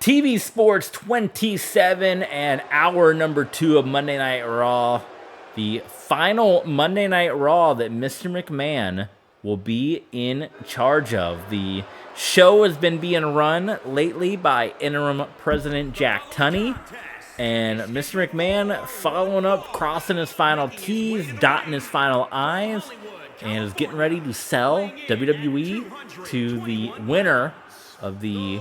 TV Sports 27 and hour number 2 of Monday Night Raw. The final Monday Night Raw that Mr. McMahon will be in charge of. The show has been being run lately by interim president Jack Tunney. And Mr. McMahon following up, crossing his final T's, dotting his final I's, and is getting ready to sell WWE to the winner of the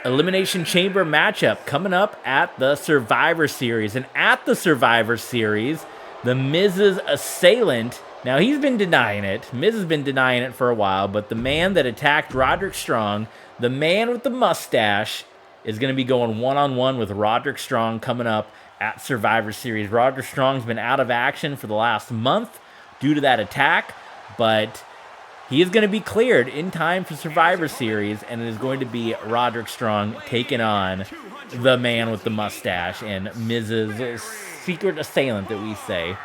Elimination Chamber matchup coming up at the Survivor Series. And at the Survivor Series, the Miz's assailant, now he's been denying it. Miz has been denying it for a while, but the man that attacked Roderick Strong, the man with the mustache, is going to be going one-on-one with Roderick Strong coming up at Survivor Series. Roderick Strong's been out of action for the last month due to that attack, but he is going to be cleared in time for Survivor Series, and it is going to be Roderick Strong taking on the man with the mustache and Miz's secret assailant that we say.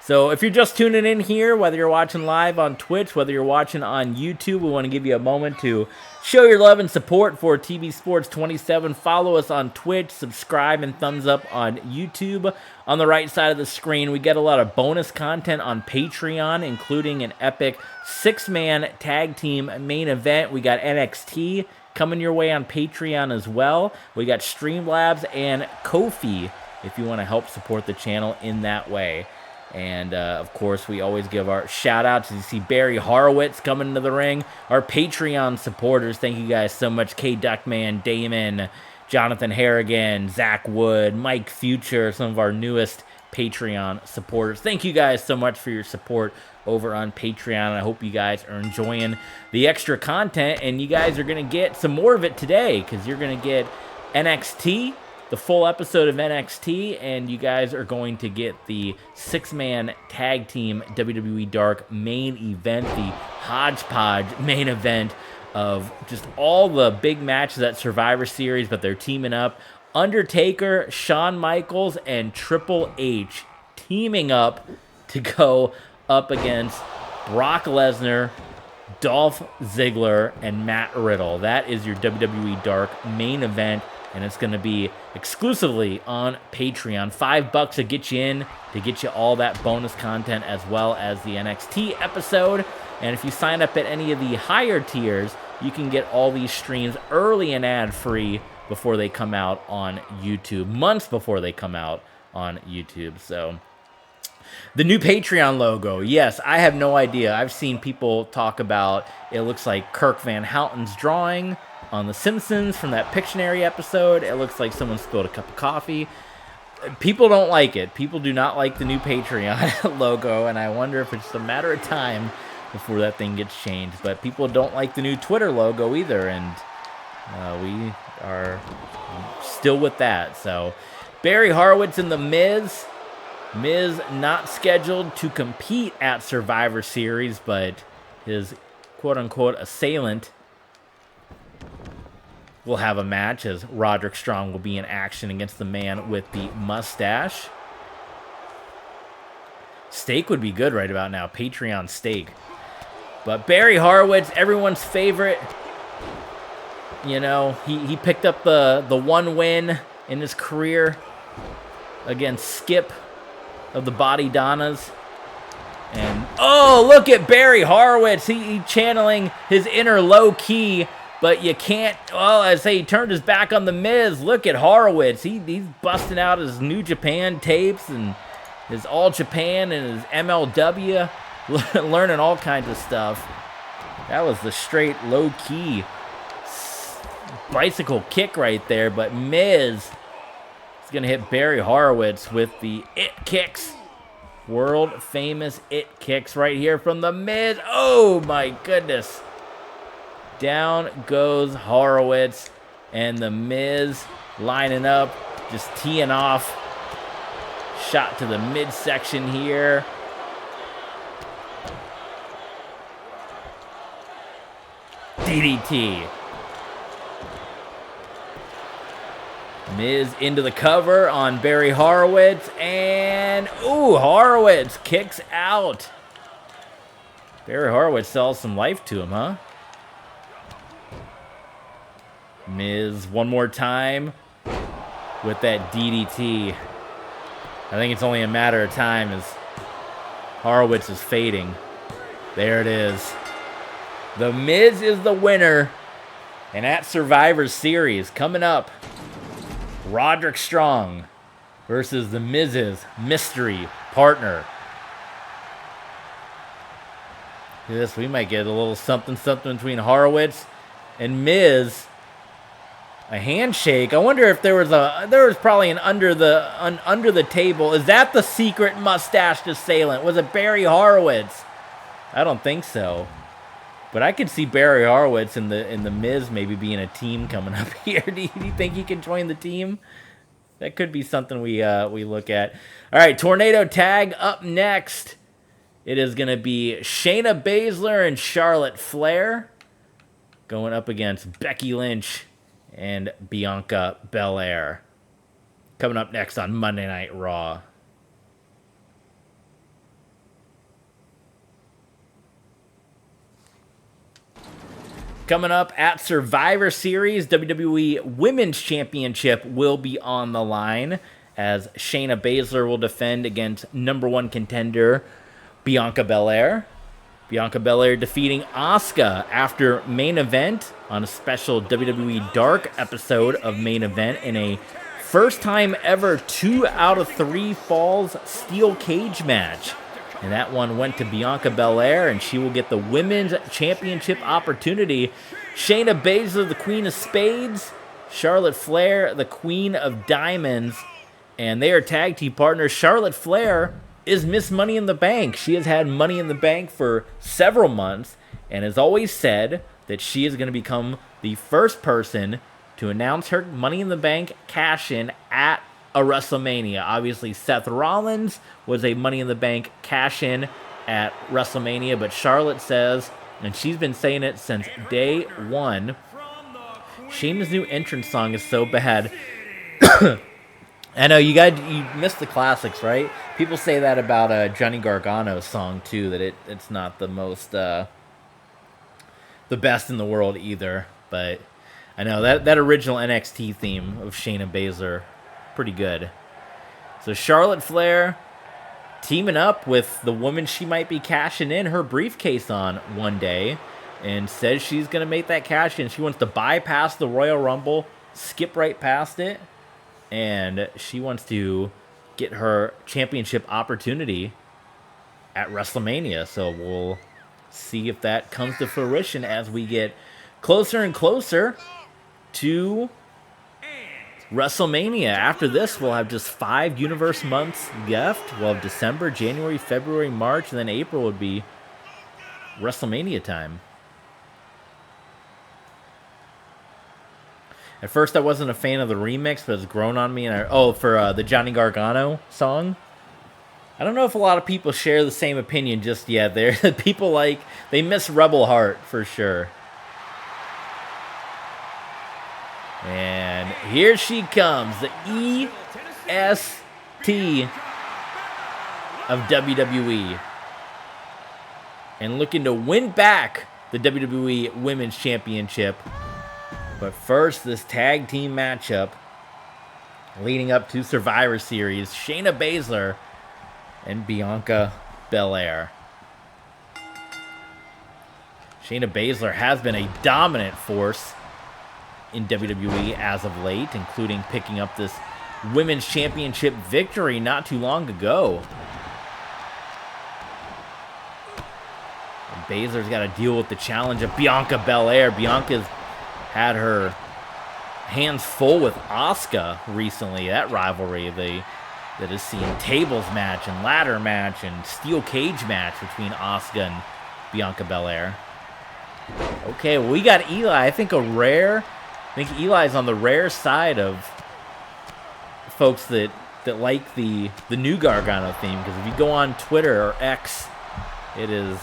So if you're just tuning in here, whether you're watching live on Twitch, whether you're watching on YouTube, we want to give you a moment to show your love and support for TV Sports 27. Follow us on Twitch, subscribe, and thumbs up on YouTube. On the right side of the screen, we get a lot of bonus content on Patreon, including an epic 6-man tag team main event. We got NXT coming your way on Patreon as well. We got Streamlabs and Ko-fi if you want to help support the channel in that way. And, of course, we always give our shout-outs. As you see Barry Harwitz coming into the ring. Our Patreon supporters, thank you guys so much. K. Duckman, Damon, Jonathan Harrigan, Zach Wood, Mike Future, some of our newest Patreon supporters. Thank you guys so much for your support over on Patreon. I hope you guys are enjoying the extra content, and you guys are going to get some more of it today because you're going to get NXT, the full episode of NXT, and you guys are going to get the 6-man tag team WWE Dark main event, the hodgepodge main event of just all the big matches at Survivor Series, but they're teaming up. Undertaker, Shawn Michaels, and Triple H teaming up to go up against Brock Lesnar, Dolph Ziggler, and Matt Riddle. That is your WWE Dark main event, and it's going to be exclusively on Patreon. $5 to get you in, to get you all that bonus content as well as the NXT episode. And if you sign up at any of the higher tiers, you can get all these streams early and ad-free before they come out on YouTube, months before they come out on YouTube. So the new Patreon logo, yes, I have no idea. I've seen people talk about it looks like Kirk Van Houten's drawing on The Simpsons from that Pictionary episode. It looks like someone spilled a cup of coffee. People don't like it. People do not like the new Patreon logo, and I wonder if it's a matter of time before that thing gets changed. But people don't like the new Twitter logo either, and we are still with that. So Barry Harwitz and The Miz. Miz not scheduled to compete at Survivor Series, but his quote-unquote assailant will have a match as Roderick Strong will be in action against the man with the mustache. Steak would be good right about now. Patreon steak. But Barry Harwitz, everyone's favorite. You know, he picked up the one win in his career against Skip of the Body Donnas. And, oh, look at Barry Harwitz. He channeling his inner low-key. But you can't, well, I say he turned his back on The Miz. Look at Harwitz. He's busting out his New Japan tapes and his All Japan and his MLW, learning all kinds of stuff. That was the straight low-key bicycle kick right there. But Miz is going to hit Barry Harwitz with the It Kicks. World famous It Kicks right here from The Miz. Oh, my goodness. Down goes Harwitz, and The Miz lining up, just teeing off. Shot to the midsection here. DDT. Miz into the cover on Barry Harwitz, and ooh, Harwitz kicks out. Barry Harwitz sells some life to him, huh? Miz one more time with that DDT. I think it's only a matter of time as Harwitz is fading. There it is. The Miz is the winner. And at Survivor Series, coming up, Roderick Strong versus the Miz's mystery partner. Look at this, we might get a little something between Harwitz and Miz. A handshake. I wonder if there was probably an under the table. Is that the secret mustached assailant? Was it Barry Harwitz? I don't think so. But I could see Barry Harwitz and the Miz maybe being a team coming up here. Do you think he can join the team? That could be something we look at. All right, Tornado Tag up next. It is going to be Shayna Baszler and Charlotte Flair going up against Becky Lynch and Bianca Belair. Coming up next on Monday Night Raw. Coming up at Survivor Series, WWE Women's Championship will be on the line as Shayna Baszler will defend against #1 contender Bianca Belair. Bianca Belair defeating Asuka after Main Event on a special WWE Dark episode of Main Event in a first time ever 2 out of 3 falls steel cage match. And that one went to Bianca Belair, and she will get the Women's Championship opportunity. Shayna Baszler, the Queen of Spades. Charlotte Flair, the Queen of Diamonds. And they are tag team partners. Charlotte Flair is Miss Money in the Bank. She has had Money in the Bank for several months and has always said that she is going to become the first person to announce her Money in the Bank cash-in at a WrestleMania. Obviously, Seth Rollins was a Money in the Bank cash-in at WrestleMania, but Charlotte says, and she's been saying it since day one, Sheamus' new entrance song is so bad. I know you missed the classics, right? People say that about Johnny Gargano's song too, that it's not the most the best in the world either. But I know that original NXT theme of Shayna Baszler, pretty good. So Charlotte Flair teaming up with the woman she might be cashing in her briefcase on one day, and says she's gonna make that cash in. She wants to bypass the Royal Rumble, skip right past it. And she wants to get her championship opportunity at WrestleMania. So we'll see if that comes to fruition as we get closer and closer to WrestleMania. After this, we'll have just 5 universe months left. We'll have December, January, February, March, and then April would be WrestleMania time. At first, I wasn't a fan of the remix, but it's grown on me. And for the Johnny Gargano song. I don't know if a lot of people share the same opinion just yet. People they miss Rebel Heart for sure. And here she comes, the EST of WWE. And looking to win back the WWE Women's Championship. But first, this tag team matchup leading up to Survivor Series, Shayna Baszler and Bianca Belair. Shayna Baszler has been a dominant force in WWE as of late, including picking up this Women's Championship victory not too long ago. And Baszler's got to deal with the challenge of Bianca Belair. Bianca's had her hands full with Asuka recently. That rivalry that has seen tables match and ladder match and steel cage match between Asuka and Bianca Belair. Okay, well, we got Eli. I think Eli's on the rare side of folks that like the new Gargano theme, because if you go on Twitter or X, it is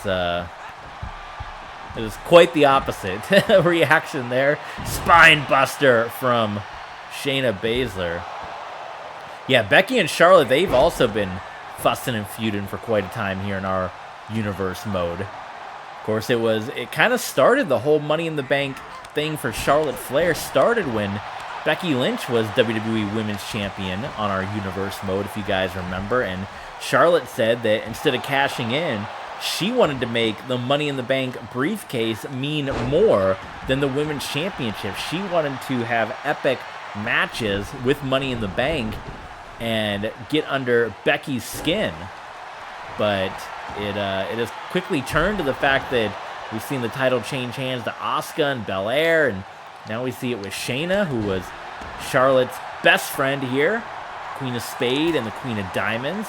quite the opposite reaction there. Spine buster from Shayna Baszler. Yeah, Becky and Charlotte, they've also been fussing and feuding for quite a time here in our universe mode. Of course, it kind of started the whole Money in the Bank thing for Charlotte Flair started when Becky Lynch was WWE Women's Champion on our Universe mode, if you guys remember. And Charlotte said that instead of cashing in, she wanted to make the Money in the Bank briefcase mean more than the Women's Championship. She wanted to have epic matches with Money in the Bank and get under Becky's skin. But it has quickly turned to the fact that we've seen the title change hands to Asuka and Belair, and now we see it with Shayna, who was Charlotte's best friend here, Queen of Spade and the Queen of Diamonds.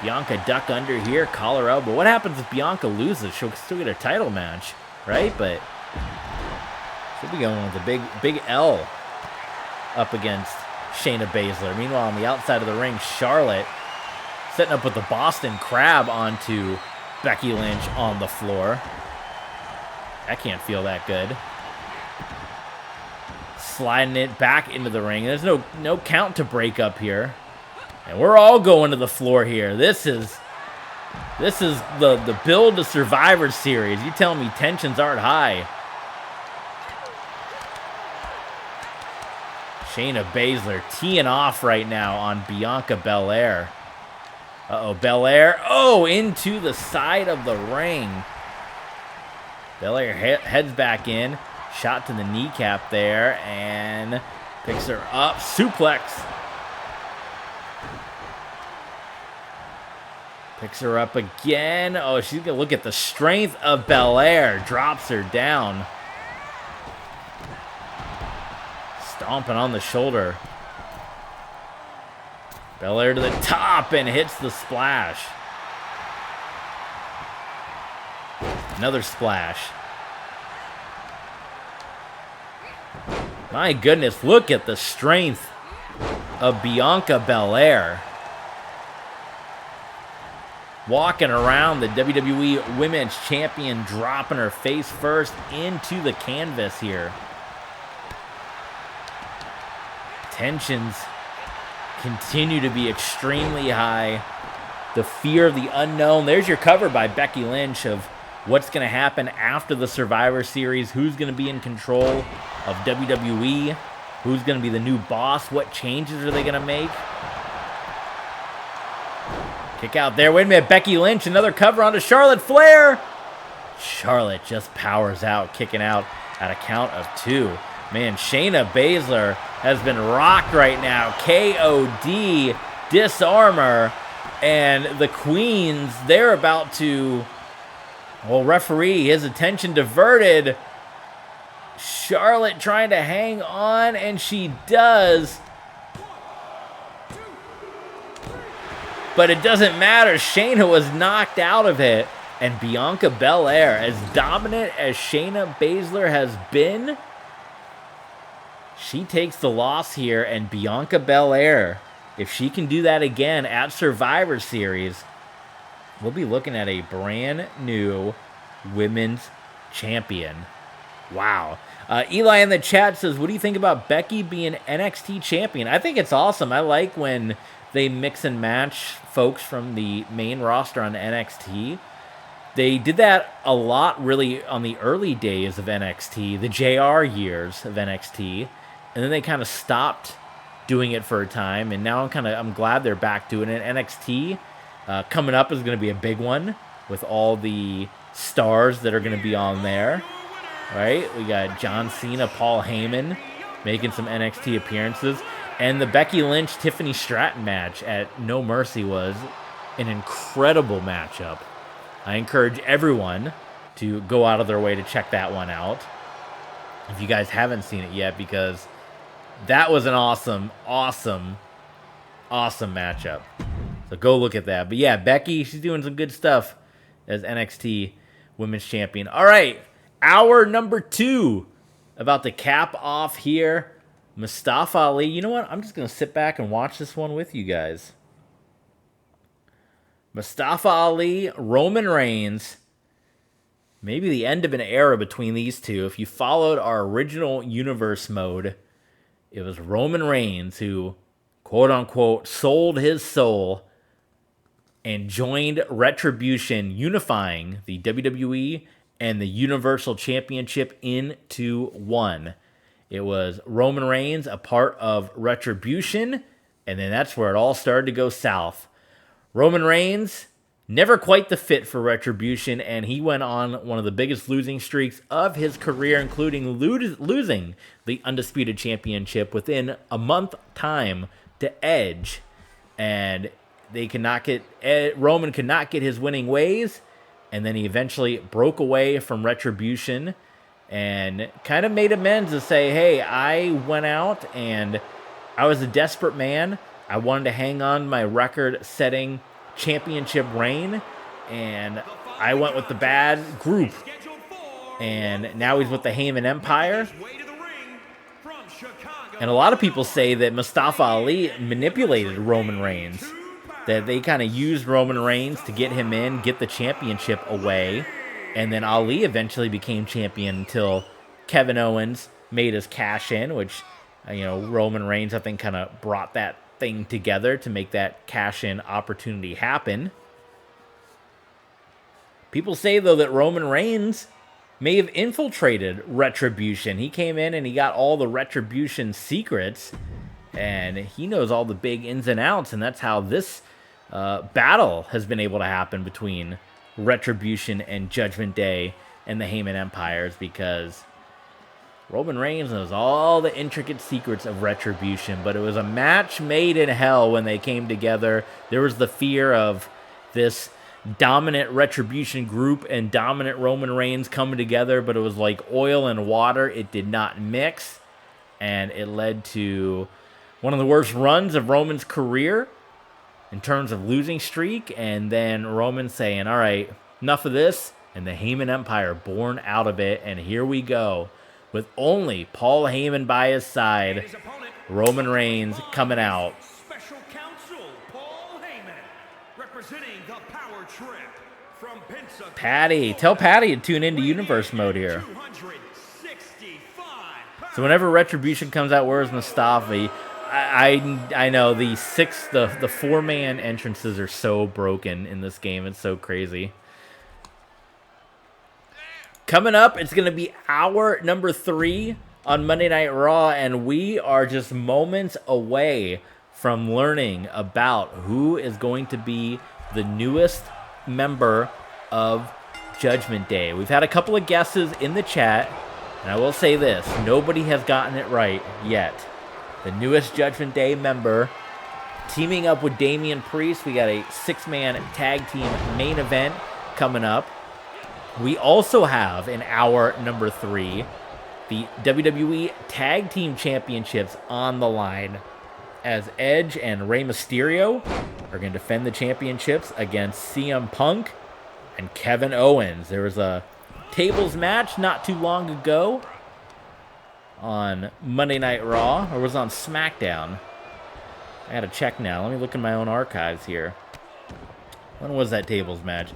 Bianca duck under here, collar elbow. What happens if Bianca loses? She'll still get a title match, right? But she'll be going with a big L up against Shayna Baszler. Meanwhile, on the outside of the ring, Charlotte setting up with the Boston Crab onto Becky Lynch on the floor. That can't feel that good. Sliding it back into the ring. There's no count to break up here. And we're all going to the floor here. This is the build to Survivor Series. You tell me tensions aren't high. Shayna Baszler teeing off right now on Bianca Belair. Uh-oh, Belair. Oh, into the side of the ring. Belair heads back in. Shot to the kneecap there. And picks her up. Suplex. Picks her up again. Oh, she's going to look at the strength of Belair. Drops her down. Stomping on the shoulder. Belair to the top and hits the splash. Another splash. My goodness, look at the strength of Bianca Belair. Walking around the WWE Women's Champion, dropping her face first into the canvas here. Tensions continue to be extremely high. The fear of the unknown. There's your cover by Becky Lynch of what's going to happen after the Survivor Series. Who's going to be in control of WWE? Who's going to be the new boss? What changes are they going to make? Kick out there. Wait a minute. Becky Lynch, another cover onto Charlotte Flair. Charlotte just powers out, kicking out at a count of 2. Man, Shayna Baszler has been rocked right now. KOD, disarmor, and the Queens, they're about to, well, referee, his attention diverted. Charlotte trying to hang on, and she does. But it doesn't matter. Shayna was knocked out of it. And Bianca Belair, as dominant as Shayna Baszler has been, she takes the loss here. And Bianca Belair, if she can do that again at Survivor Series, we'll be looking at a brand new women's champion. Wow. Eli in the chat says, what do you think about Becky being NXT champion? I think it's awesome. I like when they mix and match folks from the main roster on NXT. They did that a lot really on the early days of NXT, the JR years of NXT, and then they kind of stopped doing it for a time, and now I'm glad they're back doing it. NXT coming up is going to be a big one with all the stars that are going to be on there, right? We got John Cena, Paul Heyman making some NXT appearances. And the Becky Lynch, Tiffany Stratton match at No Mercy was an incredible matchup. I encourage everyone to go out of their way to check that one out if you guys haven't seen it yet, because that was an awesome matchup. So go look at that. But yeah, Becky, she's doing some good stuff as NXT Women's Champion. All right, hour number 2 about to cap off here. Mustafa Ali. You know what? I'm just going to sit back and watch this one with you guys. Mustafa Ali, Roman Reigns. Maybe the end of an era between these two. If you followed our original universe mode, it was Roman Reigns who, quote unquote, sold his soul and joined Retribution, unifying the WWE and the Universal Championship into one. It was Roman Reigns, a part of Retribution, and then that's where it all started to go south. Roman Reigns, never quite the fit for Retribution, and he went on one of the biggest losing streaks of his career, including losing the Undisputed Championship within a month time to Edge. And Roman could not get his winning ways, and then he eventually broke away from Retribution and kind of made amends to say, hey, I went out and I was a desperate man. I wanted to hang on my record-setting championship reign, and I went with the bad group. And now he's with the Heyman Empire. And a lot of people say that Mustafa Ali manipulated Roman Reigns, that they kind of used Roman Reigns to get him in, get the championship away. And then Ali eventually became champion until Kevin Owens made his cash in, which, Roman Reigns, I think, kind of brought that thing together to make that cash in opportunity happen. People say, though, that Roman Reigns may have infiltrated Retribution. He came in and he got all the Retribution secrets, and he knows all the big ins and outs, and that's how this battle has been able to happen between Retribution and Judgment Day and the Heyman Empires, because Roman Reigns knows all the intricate secrets of Retribution, but it was a match made in hell when they came together. There was the fear of this dominant Retribution group and dominant Roman Reigns coming together, but it was like oil and water. It did not mix, and it led to one of the worst runs of Roman's career in terms of losing streak, and then Roman saying, all right, enough of this, and the Heyman Empire born out of it, and here we go. With only Paul Heyman by his side, Roman Reigns coming out. Special counsel Paul Heyman, representing the power trip from Pensacola. Patty, tell Patty to tune into Universe mode here. So whenever Retribution comes out, where's Mustafa? I know the four-man entrances are so broken in this game. It's so crazy. Coming up, it's going to be hour number 3 on Monday Night Raw, and we are just moments away from learning about who is going to be the newest member of Judgment Day. We've had a couple of guesses in the chat, and I will say this, nobody has gotten it right yet. The newest Judgment Day member, teaming up with Damian Priest. We got a 6-man tag team main event coming up. We also have, in hour number 3, the WWE Tag Team Championships on the line, as Edge and Rey Mysterio are going to defend the championships against CM Punk and Kevin Owens. There was a tables match not too long ago on Monday Night Raw, or was it on SmackDown? I gotta check now. Let me look in my own archives here. When was that tables match?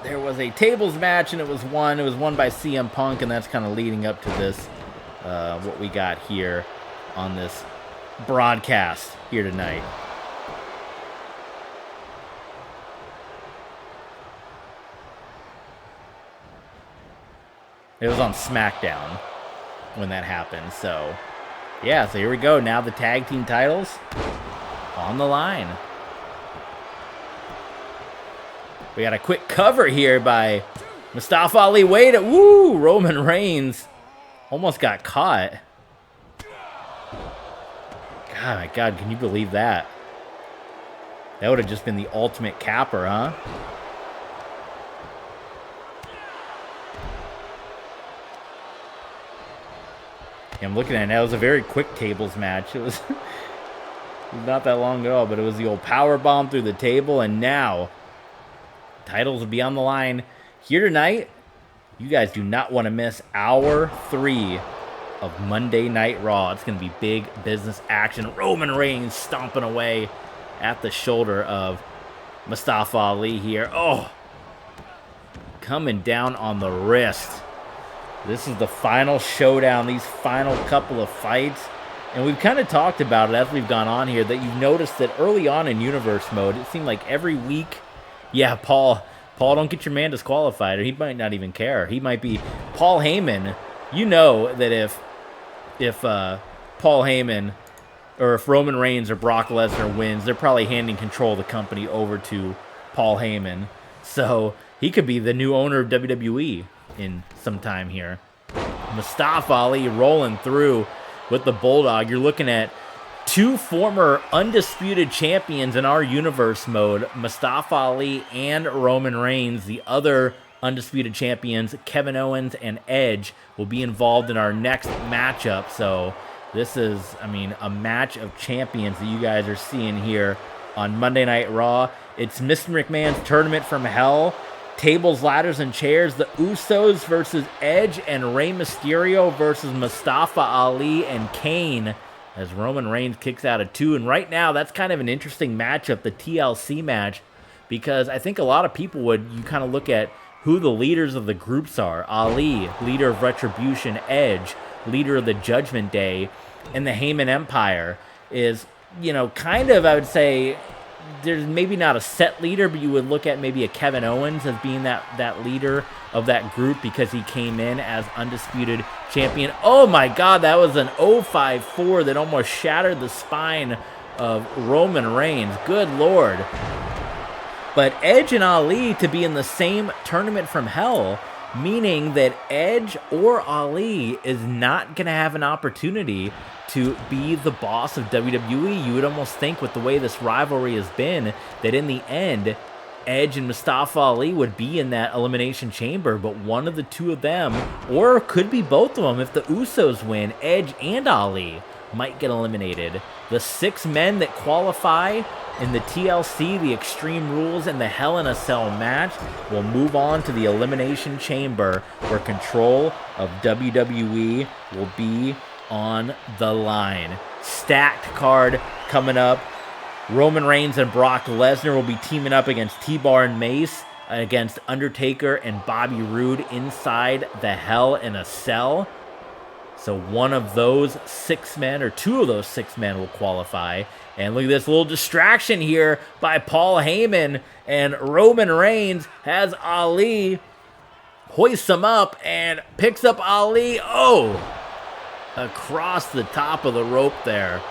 There was a tables match, and it was won by CM Punk, and that's kind of leading up to this, what we got here on this broadcast here tonight. It was on SmackDown when that happened. So, yeah, so here we go. Now the tag team titles on the line. We got a quick cover here by Mustafa Ali. Wait, woo! Roman Reigns almost got caught. God, my God, can you believe that? That would have just been the ultimate capper, huh? Yeah, I'm looking at it now. It was a very quick tables match. It was not that long ago, but it was the old power bomb through the table, and now titles will be on the line here tonight. You guys do not want to miss hour 3 of Monday Night Raw. It's going to be big business action. Roman Reigns stomping away at the shoulder of Mustafa Ali here. Oh, coming down on the wrist. This is the final showdown, these final couple of fights. And we've kind of talked about it as we've gone on here, that you've noticed that early on in Universe mode, it seemed like every week, yeah, Paul Paul, don't get your man disqualified, or he might not even care. He might be Paul Heyman. You know that if Paul Heyman or if Roman Reigns or Brock Lesnar wins, they're probably handing control of the company over to Paul Heyman. So he could be the new owner of WWE in some time here. Mustafa Ali rolling through with the Bulldog. You're looking at two former undisputed champions in our universe mode, Mustafa Ali and Roman Reigns. The other undisputed champions, Kevin Owens and Edge, will be involved in our next matchup. So this is, I mean, a match of champions that you guys are seeing here on Monday Night Raw. It's Mr. McMahon's Tournament from Hell. Tables, ladders, and chairs. The Usos versus Edge and Rey Mysterio versus Mustafa Ali and Kane, as Roman Reigns kicks out at 2. And right now, that's kind of an interesting matchup, the TLC match, because I think a lot of people you kind of look at who the leaders of the groups are. Ali, leader of Retribution. Edge, leader of the Judgment Day. And the Heyman Empire is, you know, kind of, I would say, there's maybe not a set leader, but you would look at maybe a Kevin Owens as being that leader of that group because he came in as undisputed champion. Oh my God, that was an 054 that almost shattered the spine of Roman Reigns. Good Lord. But Edge and Ali to be in the same Tournament from Hell, meaning that Edge or Ali is not going to have an opportunity to be the boss of WWE. You would almost think, with the way this rivalry has been, that in the end, Edge and Mustafa Ali would be in that Elimination Chamber, but one of the two of them, or could be both of them if the Usos win, Edge and Ali might get eliminated. The 6 men that qualify in the TLC, the Extreme Rules, and the Hell in a Cell match will move on to the Elimination Chamber, where control of WWE will be on the line. Stacked card coming up. Roman Reigns and Brock Lesnar will be teaming up against T-Bar and Mace, against Undertaker and Bobby Roode inside the Hell in a Cell. So one of those 6 men, or 2 of those 6 men, will qualify. And look at this little distraction here by Paul Heyman, and Roman Reigns has Ali, hoists him up and picks up Ali. Oh! Across the top of the rope there.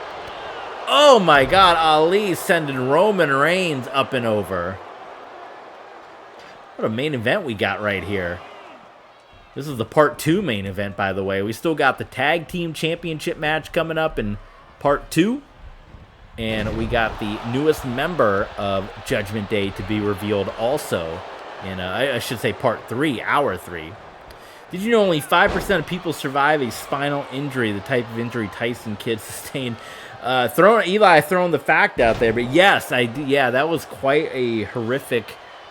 Oh my God, Ali sending Roman Reigns up and over. What a main event we got right here. This is the Part 2 main event, by the way. We still got the Tag Team Championship match coming up in Part 2. And we got the newest member of Judgment Day to be revealed also in, I should say, Part 3, Hour 3. Did you know only 5% of people survive a spinal injury, the type of injury Tyson Kidd sustained? Eli throwing the fact out there, but yes, yeah, that was quite a horrific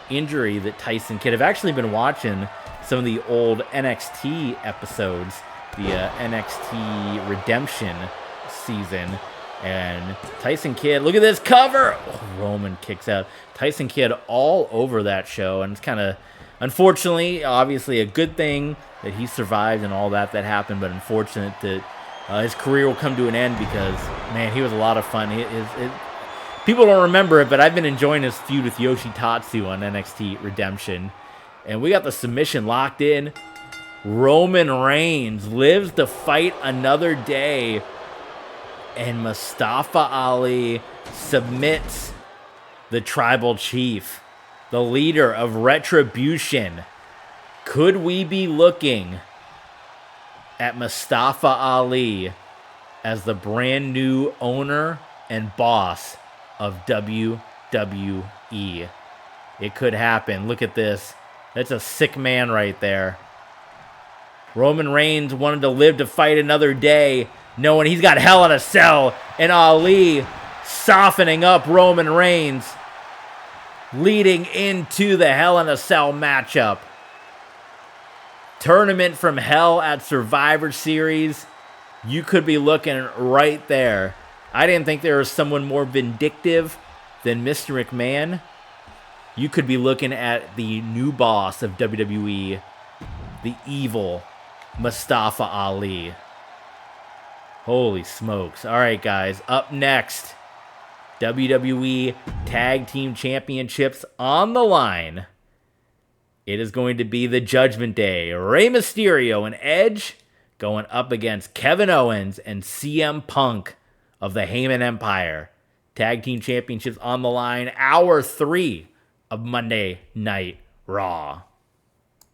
injury that Tyson Kidd. I've actually been watching some of the old NXT episodes, the NXT Redemption season, and Tyson Kidd, look at this cover! Oh, Roman kicks out. Tyson Kidd all over that show, and it's kind of, unfortunately, obviously a good thing that he survived and all that happened, but unfortunate that his career will come to an end because, man, he was a lot of fun. People don't remember it, but I've been enjoying his feud with Yoshitatsu on NXT Redemption. And we got the submission locked in. Roman Reigns lives to fight another day. And Mustafa Ali submits the Tribal Chief, the leader of Retribution. Could we be looking at Mustafa Ali as the brand new owner and boss of WWE? It could happen. Look at this. That's a sick man right there. Roman Reigns wanted to live to fight another day, knowing he's got Hell in a Cell, and Ali softening up Roman Reigns, leading into the Hell in a Cell matchup. Tournament from Hell at Survivor Series. You could be looking right there. I didn't think there was someone more vindictive than Mr. McMahon. You could be looking at the new boss of WWE, the evil Mustafa Ali. Holy smokes. All right, guys. Up next, WWE Tag Team Championships on the line. It is going to be the Judgment Day. Rey Mysterio and Edge going up against Kevin Owens and CM Punk of the Heyman Empire. Tag Team Championships on the line. Hour 3 of Monday Night Raw.